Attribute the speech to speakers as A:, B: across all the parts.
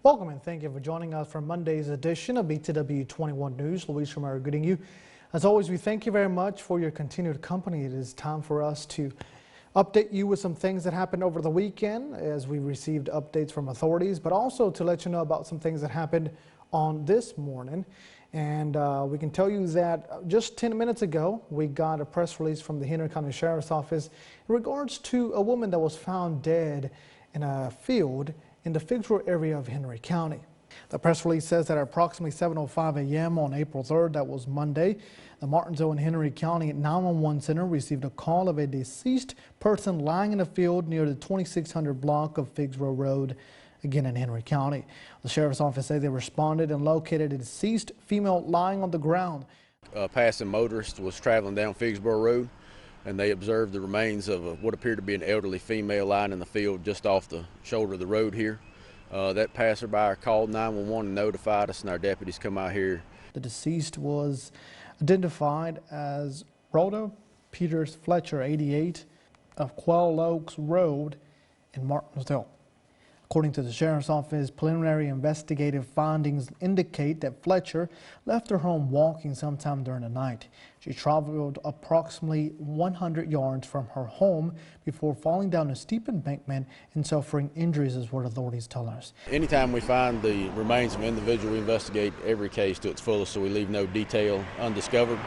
A: Welcome and thank you for joining us for Monday's edition of BTW 21 News. Luis Romero greeting you. As always, we thank you very much for your continued company. It is time for us to update you with some things that happened over the weekend as we received updates from authorities, but also to let you know about some things that happened on this morning. And we can tell you that just 10 minutes ago, we got a press release from the Henry County Sheriff's Office in regards to a woman that was found dead in a field in the Figsboro area of Henry County. The press release says that at approximately 7:05 a.m. on April 3rd, that was Monday, the Martinsville and Henry County 911 Center received a call of a deceased person lying in a field near the 2600 block of Figsboro Road, again in Henry County. The Sheriff's Office said they responded and located a deceased female lying on the ground.
B: A passing motorist was traveling down Figsboro Road, and they observed the remains of what appeared to be an elderly female lying in the field just off the shoulder of the road here. That passerby called 911 and notified us, and our deputies come out here.
A: The deceased was identified as Rhoda Peters Fletcher, 88, of Quail Oaks Road in Martinsville. According to the Sheriff's Office, preliminary investigative findings indicate that Fletcher left her home walking sometime during the night. She traveled approximately 100 yards from her home before falling down a steep embankment and suffering injuries, is what authorities tell us.
B: Anytime we find the remains of an individual, we investigate every case to its fullest so we leave no detail undiscovered.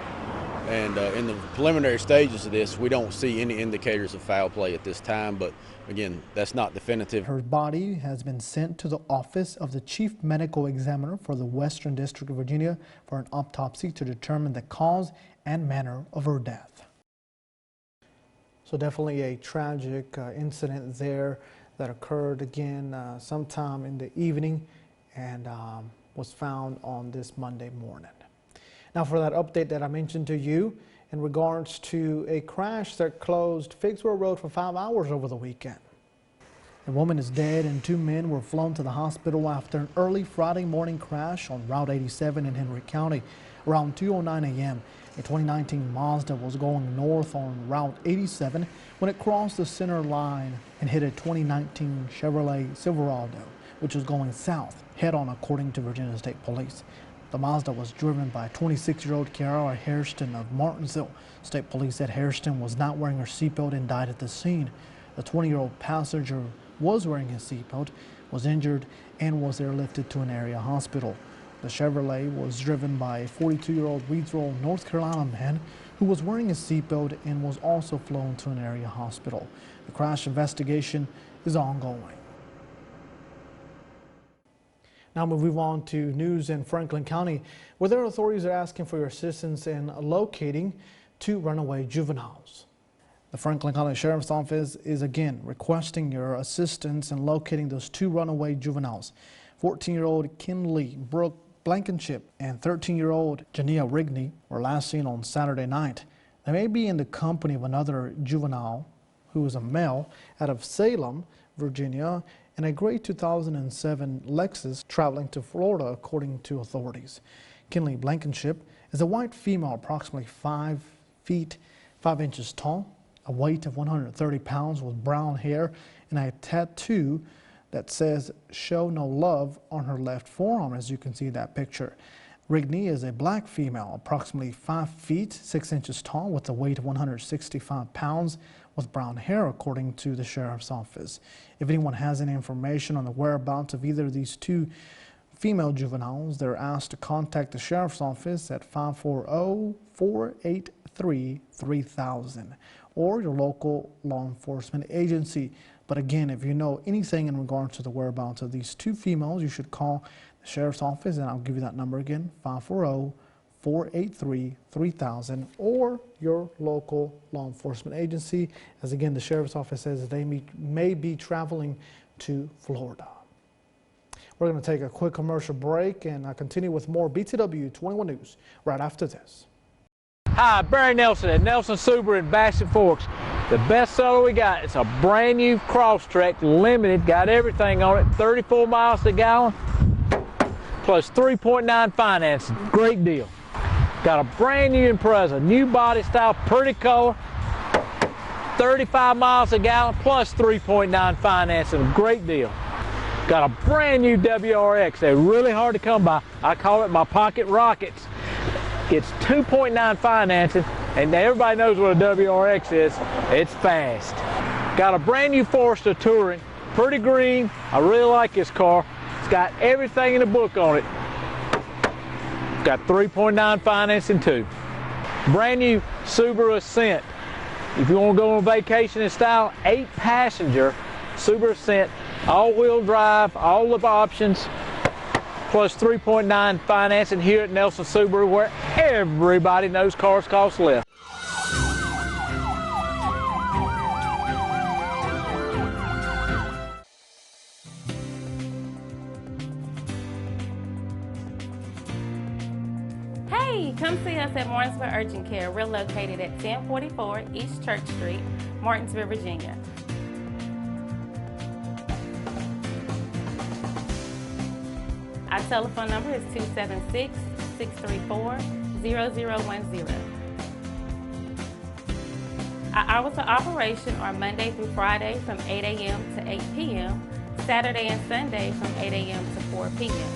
B: And in the preliminary stages of this, we don't see any indicators of foul play at this time, but again, that's not definitive.
A: Her body has been sent to the office of the Chief Medical Examiner for the Western District of Virginia for an autopsy to determine the cause and manner of her death. So definitely a tragic incident there that occurred again sometime in the evening and was found on this Monday morning. Now for that update that I mentioned to you in regards to a crash that closed Figsboro Road for 5 hours over the weekend. A woman is dead and 2 men were flown to the hospital after an early Friday morning crash on Route 87 in Henry County. Around 2:09 a.m., a 2019 Mazda was going north on Route 87 when it crossed the center line and hit a 2019 Chevrolet Silverado, which was going south head-on, according to Virginia State Police. The Mazda was driven by 26-year-old Kiara Hairston of Martinsville. State police said Hairston was not wearing her seatbelt and died at the scene. The 20-year-old passenger was wearing his seatbelt, was injured, and was airlifted to an area hospital. The Chevrolet was driven by a 42-year-old Weedsville, North Carolina man who was wearing his seatbelt and was also flown to an area hospital. The crash investigation is ongoing. Now we'll move on to news in Franklin County, where their authorities are asking for your assistance in locating 2 runaway juveniles. The Franklin County Sheriff's Office is again requesting your assistance in locating those 2 runaway juveniles. 14-year-old Kinley Brooke Blankenship and 13-year-old Jania Rigney were last seen on Saturday night. They may be in the company of another juvenile who is a male out of Salem, Virginia, in a gray 2007 Lexus traveling to Florida, according to authorities. Kinley Blankenship is a white female, approximately 5 feet 5 inches tall, a weight of 130 pounds, with brown hair and a tattoo that says "Show No Love" on her left forearm, as you can see that picture. Rigney is a black female, approximately 5 feet 6 inches tall, with a weight of 165 pounds, with brown hair, according to the Sheriff's Office. If anyone has any information on the whereabouts of either of these 2 female juveniles, they're asked to contact the Sheriff's Office at 540-483-3000 or your local law enforcement agency. But again, if you know anything in regards to the whereabouts of these 2 females, you should call the Sheriff's Office, and I'll give you that number again, 540-483-3000, or your local law enforcement agency, as again the Sheriff's Office says that they may be traveling to Florida. We're going to take a quick commercial break and continue with more BTW 21 News right after this.
C: Hi, Barry Nelson at Nelson Subaru in Bassett Forks. The best seller we got, it's a brand new Crosstrek Limited, got everything on it, 34 miles a gallon, plus 3.9 financing, great deal. Got a brand new Impreza, new body style, pretty color, 35 miles a gallon, plus 3.9 financing, great deal. Got a brand new WRX. They're really hard to come by. I call it my pocket rockets. It's 2.9 financing, and everybody knows what a WRX is. It's fast. Got a brand new Forester Touring, pretty green. I really like this car. It's got everything in the book on it. It's got 3.9 financing too. Brand new Subaru Ascent. If you want to go on vacation in style, 8-passenger Subaru Ascent, all-wheel drive, all of the options, plus 3.9 financing here at Nelson Subaru, where everybody knows cars cost less.
D: Hey, come see us at Martinsville Urgent Care. We're located at 1044 East Church Street, Martinsville, Virginia. Our telephone number is 276-634-0010. Our hours of operation are Monday through Friday from 8 a.m. to 8 p.m., Saturday and Sunday from 8 a.m. to 4 p.m.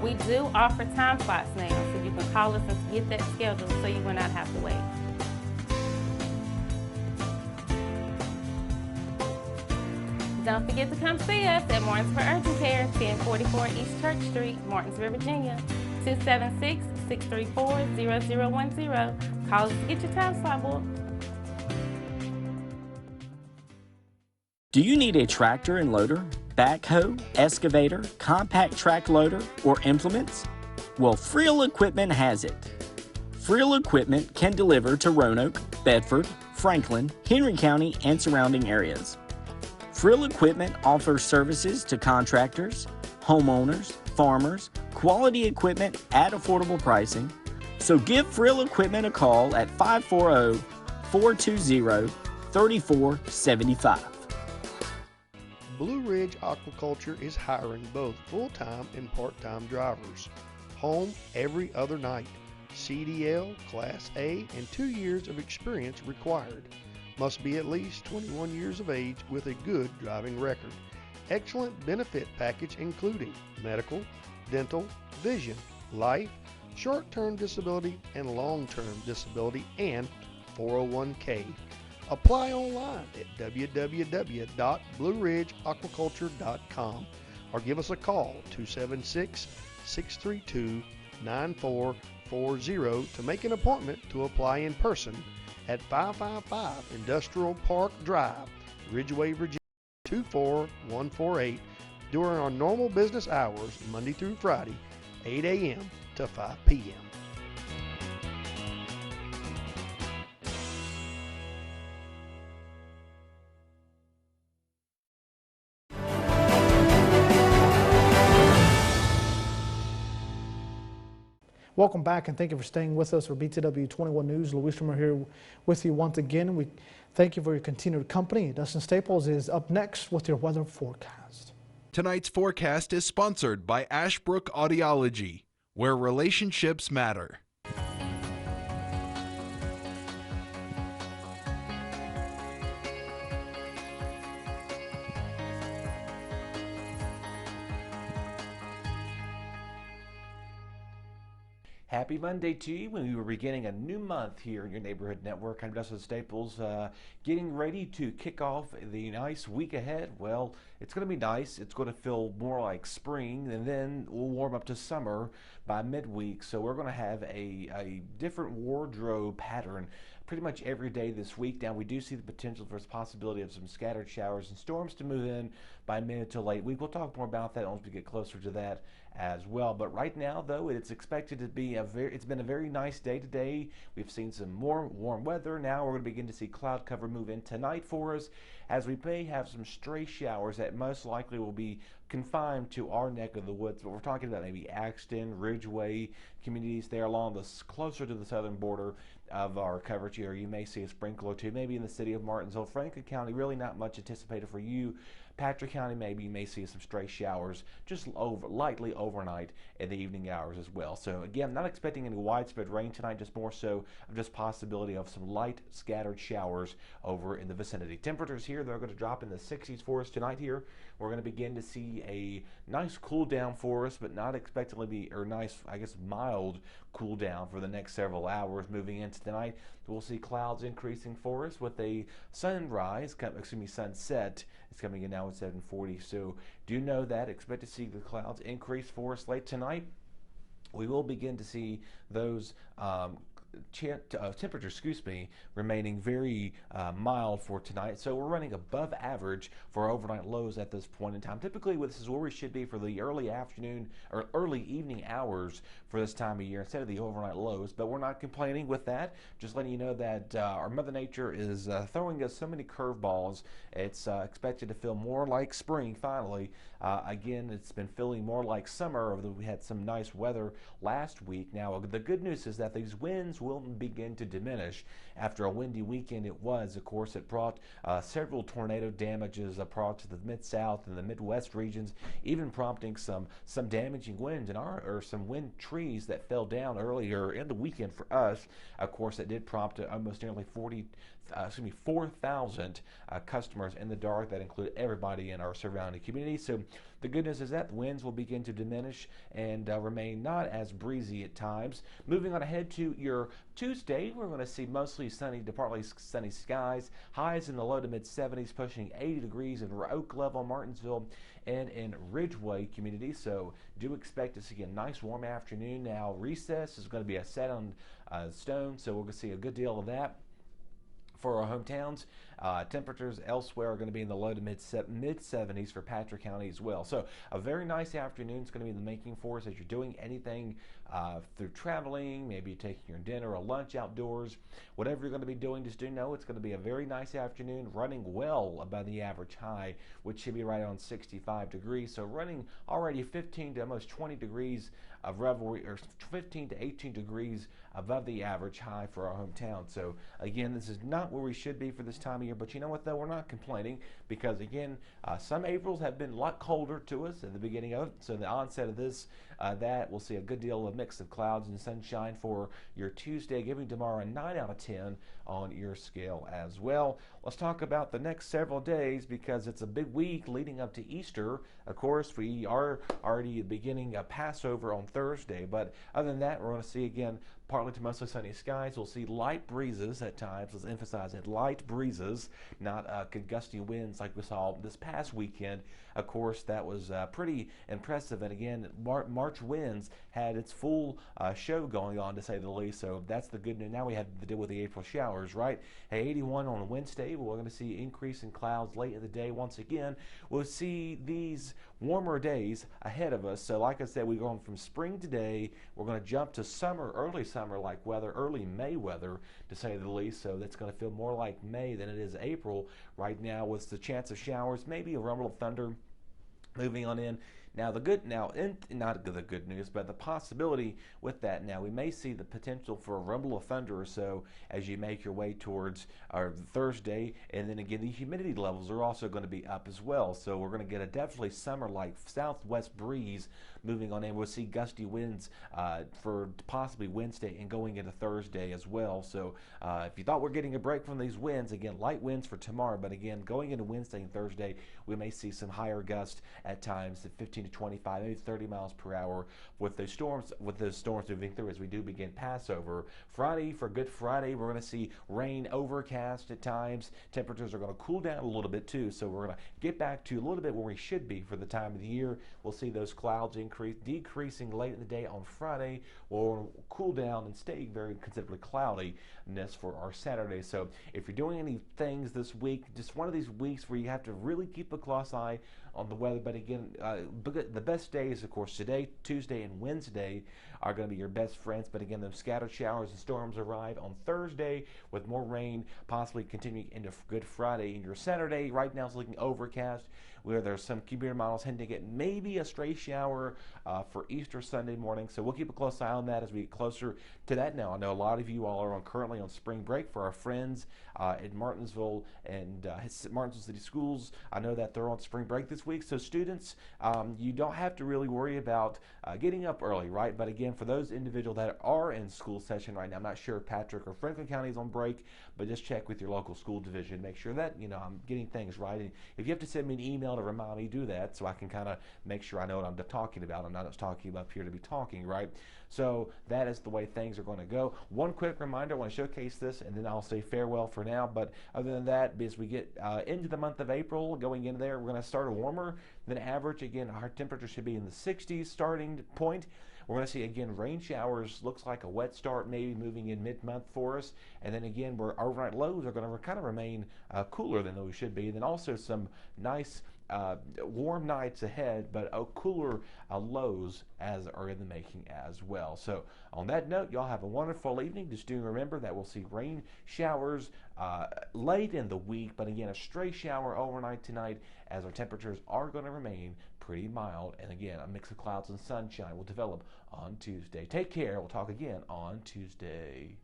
D: We do offer time slots now, so you can call us and get that scheduled so you will not have to wait. Don't forget to come see us at Martinsville Urgent Care, 1044 East Church Street, Martinsville, Virginia, 276-634-0010. Call us to get your time slot booked.
E: Do you need a tractor and loader, backhoe, excavator, compact track loader, or implements? Well, Friel Equipment has it. Friel Equipment can deliver to Roanoke, Bedford, Franklin, Henry County, and surrounding areas. Friel Equipment offers services to contractors, homeowners, farmers, quality equipment at affordable pricing. So give Friel Equipment a call at 540-420-3475.
F: Blue Ridge Aquaculture is hiring both full-time and part-time drivers. Home every other night. CDL, Class A, and 2 years of experience required. Must be at least 21 years of age with a good driving record. Excellent benefit package including medical, dental, vision, life, short-term disability, and long-term disability, and 401k. Apply online at www.blueridgeaquaculture.com or give us a call 276-632-9440 to make an appointment to apply in person at 555 Industrial Park Drive, Ridgeway, Virginia 24148 during our normal business hours, Monday through Friday, 8 a.m. to 5 p.m.
A: Welcome back, and thank you for staying with us for BTW 21 News. Louis Trimmer here with you once again. We thank you for your continued company. Dustin Staples is up next with your weather forecast.
G: Tonight's forecast is sponsored by Ashbrook Audiology, where relationships matter.
H: Happy Monday to you when we were beginning a new month here in your neighborhood network. I'm Dustin Staples, getting ready to kick off the nice week ahead. Well, it's going to be nice. It's going to feel more like spring, and then we'll warm up to summer by midweek. So we're going to have a different wardrobe pattern pretty much every day this week. Now, we do see the potential for the possibility of some scattered showers and storms to move in by mid to late week. We'll talk more about that once we get closer to that as well. But right now, though, it's expected to be it's been a very nice day today. We've seen some more warm weather. Now we're going to begin to see cloud cover move in tonight for us, as we may have some stray showers that most likely will be confined to our neck of the woods. But we're talking about maybe Axton, Ridgeway communities there along the closer to the southern border of our coverage area. You may see a sprinkle or two, maybe in the city of Martinsville, Franklin County. Really not much anticipated for you Patrick County, maybe you may see some stray showers just lightly overnight in the evening hours as well. So again, not expecting any widespread rain tonight, just more so of just possibility of some light scattered showers over in the vicinity. Temperatures here, they're going to drop in the 60s for us tonight here. We're going to begin to see a nice cool down for us, but not expected to be, or nice, I guess, mild cool down for the next several hours. Moving into tonight, we'll see clouds increasing for us with a sunset. It's coming in now at 7:40. So do know that. Expect to see the clouds increase for us late tonight. We will begin to see those temperatures, remaining very mild for tonight. So we're running above average for overnight lows at this point in time. Typically, this is where we should be for the early afternoon or early evening hours for this time of year instead of the overnight lows. But we're not complaining with that. Just letting you know that our Mother Nature is throwing us so many curveballs. It's expected to feel more like spring finally. Again, it's been feeling more like summer. We had some nice weather last week. Now, the good news is that these winds will begin to diminish after a windy weekend. It was, of course, it brought several tornado damages brought to the Mid-South and the Midwest regions, even prompting some damaging winds or some wind trees that fell down earlier in the weekend for us. Of course, it did prompt almost nearly 4,000 customers in the dark. That include everybody in our surrounding community. So the good news is that the winds will begin to diminish and remain not as breezy at times. Moving on ahead to your Tuesday, we're going to see mostly sunny to partly sunny skies. Highs in the low to mid 70s, pushing 80 degrees in Oak Level, Martinsville, and in Ridgeway community. So do expect to see a nice warm afternoon. Now recess is going to be a set on stone, so we're going to see a good deal of that. For our hometowns, temperatures elsewhere are going to be in the low to mid 70s for Patrick County as well. So a very nice afternoon is going to be the making for us as you're doing anything through traveling, maybe taking your dinner or lunch outdoors. Whatever you're going to be doing, just do know it's going to be a very nice afternoon, running well above the average high, which should be right around 65 degrees. So running already 15 to almost 20 degrees of revelry, or 15 to 18 degrees above the average high for our hometown. So again, this is not where we should be for this time of year, but you know what though, we're not complaining, because again, some Aprils have been a lot colder to us at the beginning of it. So the onset of this, that we'll see a good deal of mix of clouds and sunshine for your Tuesday, giving tomorrow a 9 out of 10 on your scale as well. Let's talk about the next several days, because it's a big week leading up to Easter. Of course, we are already beginning a Passover on Thursday, but other than that, we're going to see again partly to mostly sunny skies. We'll see light breezes at times. Let's emphasize it, light breezes, not gusty winds like we saw this past weekend. Of course, that was pretty impressive, and again, March winds had its full show going on, to say the least. So that's the good news. Now we have to deal with the April showers, right? Hey, 81 on Wednesday. We're going to see increase in clouds late in the day. Once again, we'll see these warmer days ahead of us. So like I said, we're going from spring today. We're going to jump to summer, early summer-like weather, early May weather, to say the least. So that's going to feel more like May than it is April right now, with the chance of showers, maybe a rumble of thunder moving on in. Now not the good news, but the possibility with that, now we may see the potential for a rumble of thunder or so as you make your way towards our Thursday, and then again the humidity levels are also going to be up as well. So we're going to get a definitely summer-like southwest breeze moving on in. We'll see gusty winds for possibly Wednesday and going into Thursday as well. So if you thought we're getting a break from these winds, again light winds for tomorrow, but again going into Wednesday and Thursday we may see some higher gusts at times at 15 to 25, maybe 30 miles per hour with those storms moving through as we do begin Passover. Friday, for Good Friday, we're going to see rain, overcast at times. Temperatures are going to cool down a little bit too, so we're going to get back to a little bit where we should be for the time of the year. We'll see those clouds decreasing late in the day on Friday. We'll cool down and stay very considerably cloudiness for our Saturday. So if you're doing any things this week, just one of these weeks where you have to really keep a close eye on the weather. But again, the best days, of course, today, Tuesday, and Wednesday are going to be your best friends. But again, those scattered showers and storms arrive on Thursday with more rain possibly continuing into Good Friday. And your Saturday right now is looking overcast where there's some computer models hinting at maybe a stray shower for Easter Sunday morning. So we'll keep a close eye on that as we get closer to that. Now, I know a lot of you all are currently on spring break. For our friends in Martinsville and Martinsville City Schools, I know that they're on spring break this week. So students, you don't have to really worry about getting up early, right? But again, for those individuals that are in school session right now, I'm not sure if Patrick or Franklin County is on break, but just check with your local school division. Make sure that, I'm getting things right. And if you have to send me an email to remind me, do that so I can kind of make sure I know what I'm talking about. I'm not just talking up here to be talking, right? So that is the way things are going to go. One quick reminder, I want to showcase this, and then I'll say farewell for now. But other than that, as we get into the month of April, going into there, we're going to start warmer than average. Again, our temperature should be in the 60s starting point. We're going to see, again, rain showers. Looks like a wet start maybe moving in mid-month for us. And then, again, our overnight lows are going to kind of remain cooler than they should be. And then also some nice warm nights ahead, but cooler lows as are in the making as well. So on that note, y'all have a wonderful evening. Just do remember that we'll see rain showers late in the week, but again, a stray shower overnight tonight as our temperatures are going to remain pretty mild. And again, a mix of clouds and sunshine will develop on Tuesday. Take care. We'll talk again on Tuesday.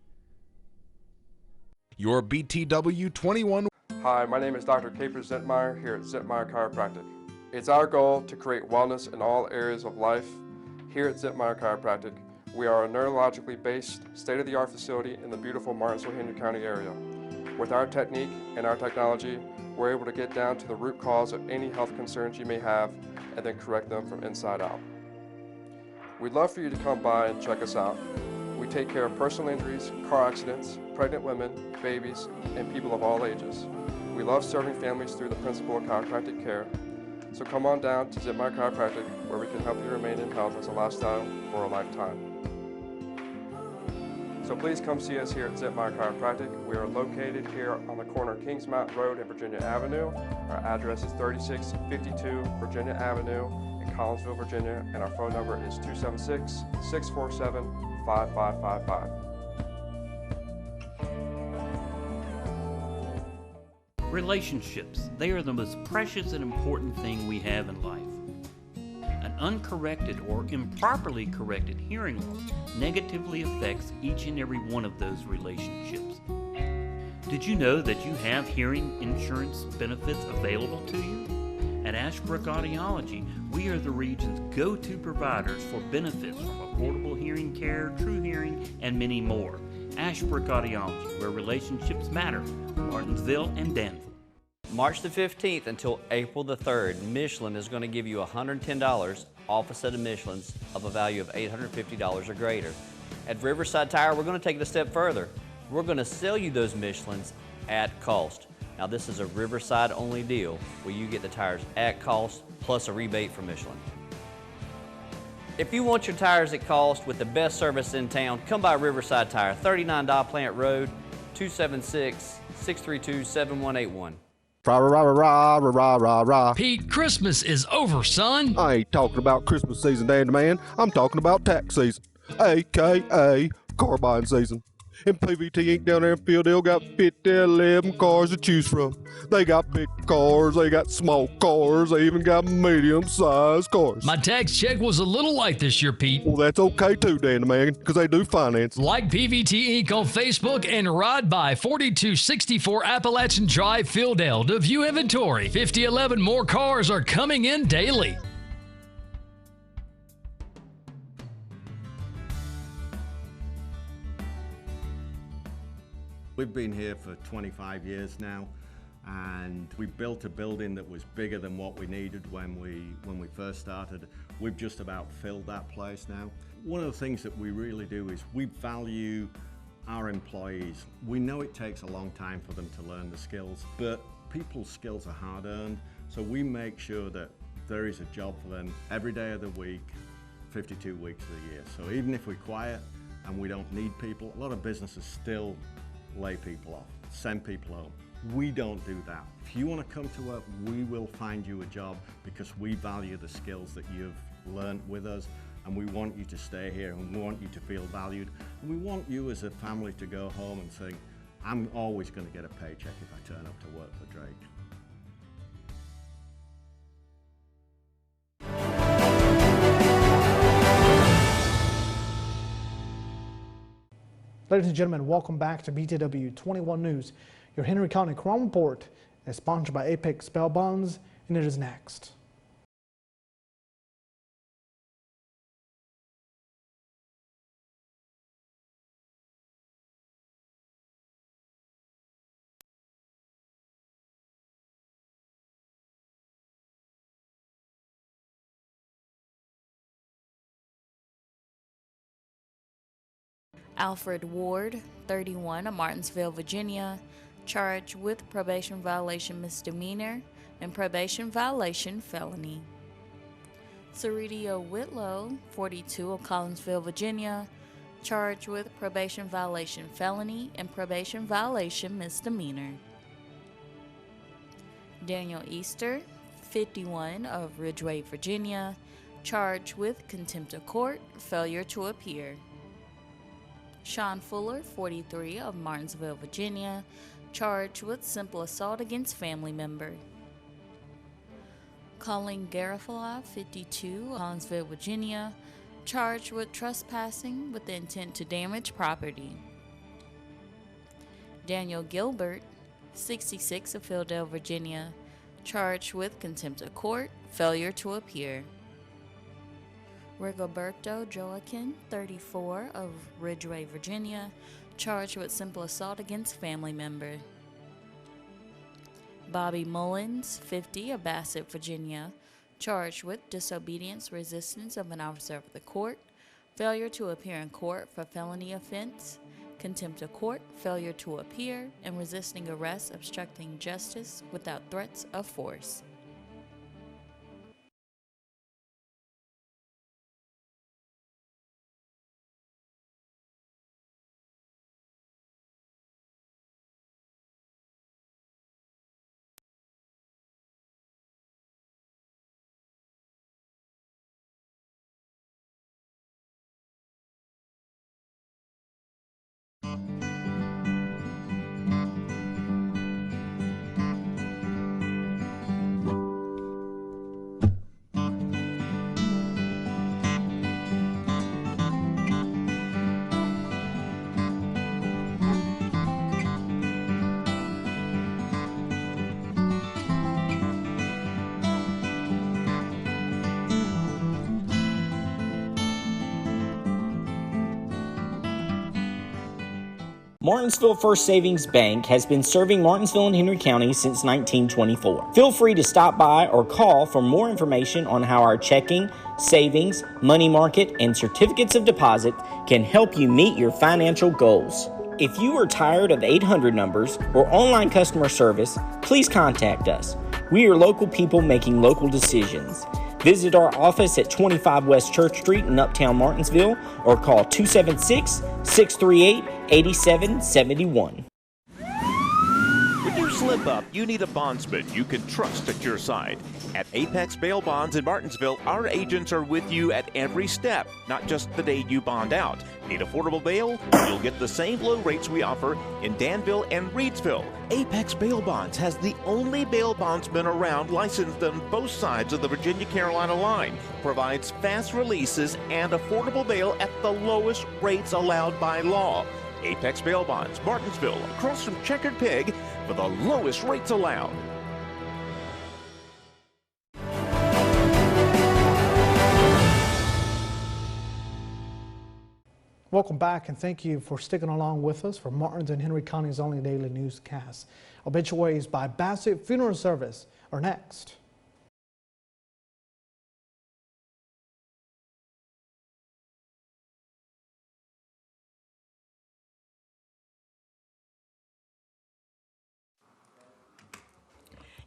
G: Your BTW 21.
I: Hi, my name is Dr. Capers Zentmeyer here at Zentmeyer Chiropractic. It's our goal to create wellness in all areas of life. Here at Zentmeyer Chiropractic, we are a neurologically based, state-of-the-art facility in the beautiful Martinsville-Henry County area. With our technique and our technology, we're able to get down to the root cause of any health concerns you may have and then correct them from inside out. We'd love for you to come by and check us out. We take care of personal injuries, car accidents, pregnant women, babies, and people of all ages. We love serving families through the principle of chiropractic care. So come on down to Zentmeyer Chiropractic, where we can help you remain in health as a lifestyle for a lifetime. So please come see us here at Zentmeyer Chiropractic. We are located here on the corner of Kings Mountain Road and Virginia Avenue. Our address is 3652 Virginia Avenue in Collinsville, Virginia, and our phone number is 276-647-5555.
J: Relationships, they are the most precious and important thing we have in life. An uncorrected or improperly corrected hearing loss negatively affects each and every one of those relationships. Did you know that you have hearing insurance benefits available to you? At Ashbrook Audiology, we are the region's go-to providers for benefits from affordable hearing care, true hearing, and many more. Ashbrook Audiology, where relationships matter, Martinsville and Danville.
K: March the 15th until April the 3rd, Michelin is going to give you $110 off a set of Michelins of a value of $850 or greater. At Riverside Tire, we're going to take it a step further. We're going to sell you those Michelins at cost. Now, this is a Riverside-only deal where you get the tires at cost plus a rebate from Michelin. If you want your tires at cost with the best service in town, come by Riverside Tire, 39 Dow Plant Road, 276-632-7181.
L: Rah, rah, rah, rah, rah, rah, rah, rah.
M: Pete, Christmas is over, son.
L: I ain't talking about Christmas season, Dandy Man. I'm talking about tax season, a.k.a. car buying season. And PVT Inc. down there in Fieldale got 11 cars to choose from. They got big cars, they got small cars, they even got medium-sized cars.
M: My tax check was a little light this year, Pete.
L: Well, that's okay too, Dandy Man, because they do finance.
M: Like PVT Inc. on Facebook and ride by 4264 Appalachian Drive, Fieldale to view inventory. 5011 more cars are coming in daily.
N: We've been here for 25 years now, and we built a building that was bigger than what we needed when we first started. We've just about filled that place now. One of the things that we really do is we value our employees. We know it takes a long time for them to learn the skills, but people's skills are hard-earned, so we make sure that there is a job for them every day of the week, 52 weeks of the year. So even if we're quiet and we don't need people, a lot of businesses still lay people off, send people home. We don't do that. If you want to come to work, we will find you a job because we value the skills that you've learned with us, and we want you to stay here, and we want you to feel valued, and we want you as a family to go home and think, I'm always going to get a paycheck if I turn up to work for Drake.
A: Ladies and gentlemen, welcome back to BTW 21 News. Your Henry County Crime Report is sponsored by Apex Bail Bonds, and it is next.
O: Alfred Ward, 31, of Martinsville, Virginia, charged with probation violation misdemeanor and probation violation felony. Ceridio Whitlow, 42, of Collinsville, Virginia, charged with probation violation felony and probation violation misdemeanor. Daniel Easter, 51, of Ridgeway, Virginia, charged with contempt of court, failure to appear. Sean Fuller, 43, of Martinsville, Virginia, charged with simple assault against family member. Colleen Garofalo, 52, of Collinsville, Virginia, charged with trespassing with the intent to damage property. Daniel Gilbert, 66, of Philadelphia, Virginia, charged with contempt of court, failure to appear. Rigoberto Joaquin, 34, of Ridgeway, Virginia, charged with simple assault against family member. Bobby Mullins, 50, of Bassett, Virginia, charged with disobedience, resistance of an officer of the court, failure to appear in court for felony offense, contempt of court, failure to appear, and resisting arrest, obstructing justice without threats of force.
E: Martinsville First Savings Bank has been serving Martinsville and Henry County since 1924. Feel free to stop by or call for more information on how our checking, savings, money market, and certificates of deposit can help you meet your financial goals. If you are tired of 800 numbers or online customer service, please contact us. We are local people making local decisions. Visit our office at 25 West Church Street in Uptown Martinsville or call 276-638-8771.
P: When you slip up, you need a bondsman you can trust at your side. At Apex Bail Bonds in Martinsville, our agents are with you at every step, not just the day you bond out. Need affordable bail? You'll get the same low rates we offer in Danville and Reedsville. Apex Bail Bonds has the only bail bondsman around licensed on both sides of the Virginia-Carolina line. Provides fast releases and affordable bail at the lowest rates allowed by law. Apex Bail Bonds, Martinsville, across from Checkered Pig, for the lowest rates allowed.
A: Welcome back, and thank you for sticking along with us for Martin's and Henry County's only daily newscast. Obituaries by Bassett Funeral Service are next.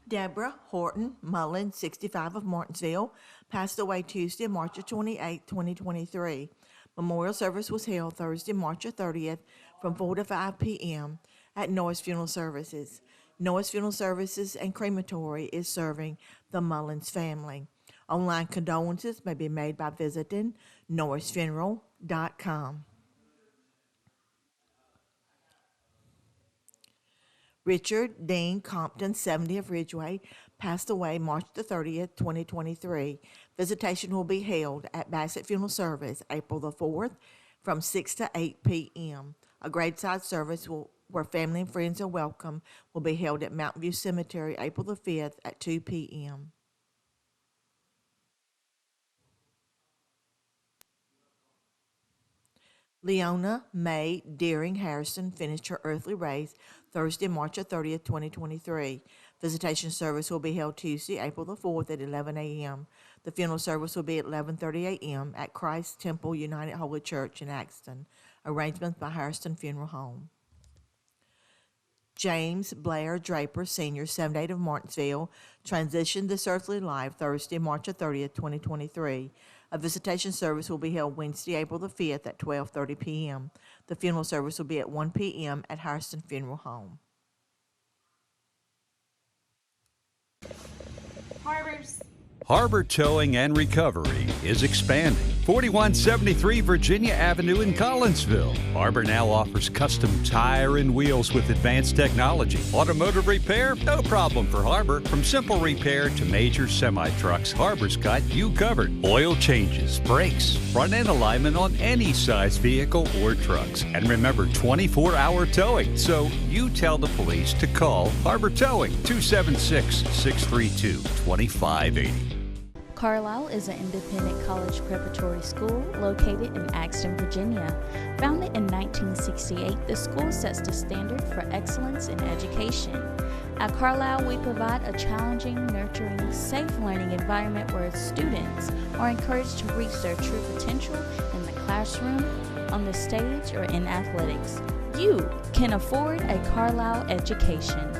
Q: Deborah Horton Mullen, 65, of Martinsville, passed away Tuesday, March 28, 2023. Memorial service was held Thursday, March 30th from 4 to 5 p.m. at Norris Funeral Services. Norris Funeral Services and Crematory is serving the Mullins family. Online condolences may be made by visiting norrisfuneral.com. Richard Dean Compton, 70, of Ridgeway, passed away March 30th, 2023. Visitation will be held at Bassett Funeral Service April 4th from 6 to 8 p.m. A graveside service where family and friends are welcome will be held at Mountain View Cemetery April the 5th at 2 p.m. Leona Mae Deering Harrison finished her earthly race Thursday, March 30th, 2023. Visitation service will be held Tuesday, April the 4th at 11 a.m. The funeral service will be at 11:30 a.m. at Christ Temple United Holy Church in Axton. Arrangements by Harrison Funeral Home. James Blair Draper, Sr., 78 of Martinsville, transitioned this earthly life Thursday, March 30th, 2023. A visitation service will be held Wednesday, April the 5th at 12:30 p.m. The funeral service will be at 1 p.m. at Harrison Funeral Home.
R: Harbor Towing and Recovery is expanding. 4173 Virginia Avenue in Collinsville. Harbor now offers custom tire and wheels with advanced technology. Automotive repair? No problem for Harbor. From simple repair to major semi-trucks, Harbor's got you covered. Oil changes, brakes, front end alignment on any size vehicle or trucks. And remember, 24-hour towing. So you tell the police to call Harbor Towing, 276-632-2580.
O: Carlisle is an independent college preparatory school located in Axton, Virginia. Founded in 1968, the school sets the standard for excellence in education. At Carlisle, we provide a challenging, nurturing, safe learning environment where students are encouraged to reach their true potential in the classroom, on the stage, or in athletics. You can afford a Carlisle education.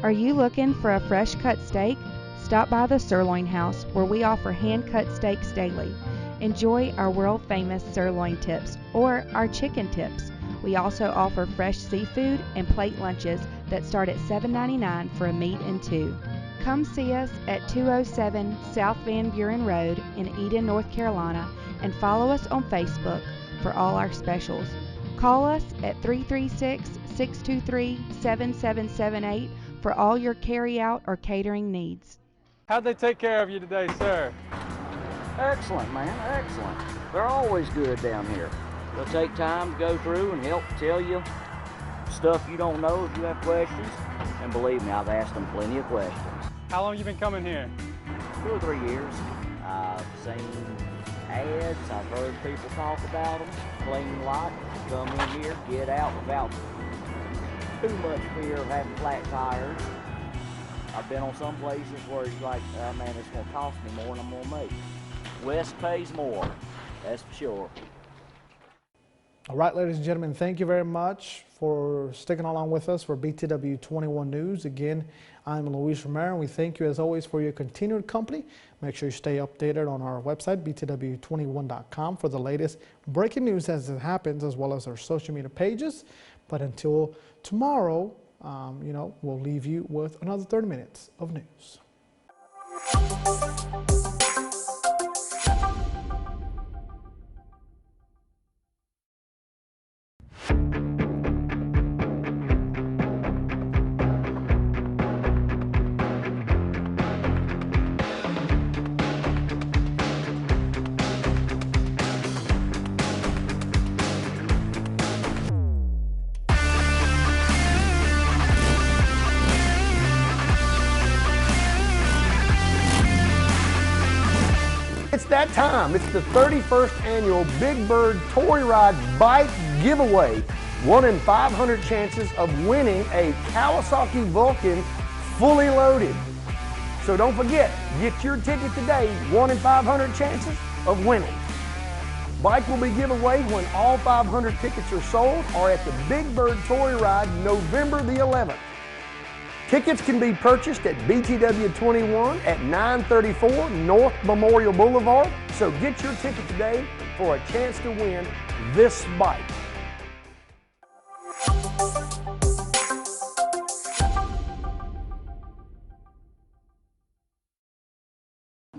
S: Are you looking for a fresh cut steak? Stop by the Sirloin House, where we offer hand-cut steaks daily. Enjoy our world-famous sirloin tips or our chicken tips. We also offer fresh seafood and plate lunches that start at $7.99 for a meat and two. Come see us at 207 South Van Buren Road in Eden, North Carolina, and follow us on Facebook for all our specials. Call us at 336-623-7778 for all your carry-out or catering needs.
C: How'd they take care of you today, sir?
T: Excellent, man, excellent. They're always good down here. They'll take time to go through and help tell you stuff you don't know if you have questions. And believe me, I've asked them plenty of questions.
C: How long you been coming here?
T: 2 or 3 years. I've seen ads, I've heard people talk about them. Clean lot, come in here, get out without too much fear of having flat tires. I've been on some places where it's like, oh man, it's gonna cost me more than I'm gonna make. West pays more, that's for sure.
A: All right, ladies and gentlemen, thank you very much for sticking along with us for BTW 21 News. Again, I'm Luis Romero, and we thank you as always for your continued company. Make sure you stay updated on our website, btw21.com, for the latest breaking news as it happens, as well as our social media pages. But until tomorrow, we'll leave you with another 30 minutes of news.
U: It's that time. It's the 31st annual Big Bird Toy Ride Bike Giveaway. 1 in 500 chances of winning a Kawasaki Vulcan fully loaded. So don't forget, get your ticket today. 1 in 500 chances of winning. Bike will be given away when all 500 tickets are sold or at the Big Bird Toy Ride November the 11th. Tickets can be purchased at BTW21 at 934 North Memorial Boulevard. So get your ticket today for a chance to win this bike.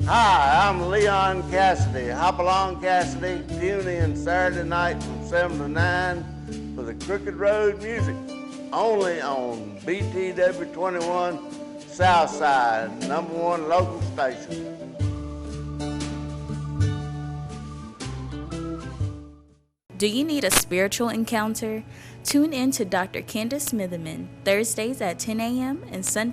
V: Hi, I'm Leon Cassidy. Hop along, Cassidy. Tune in Saturday night from 7 to 9 for the Crooked Road Music. Only on BTW21 Southside, #1 local station.
O: Do you need a spiritual encounter? Tune in to Dr. Candace Smitherman, Thursdays at 10 a.m. and Sundays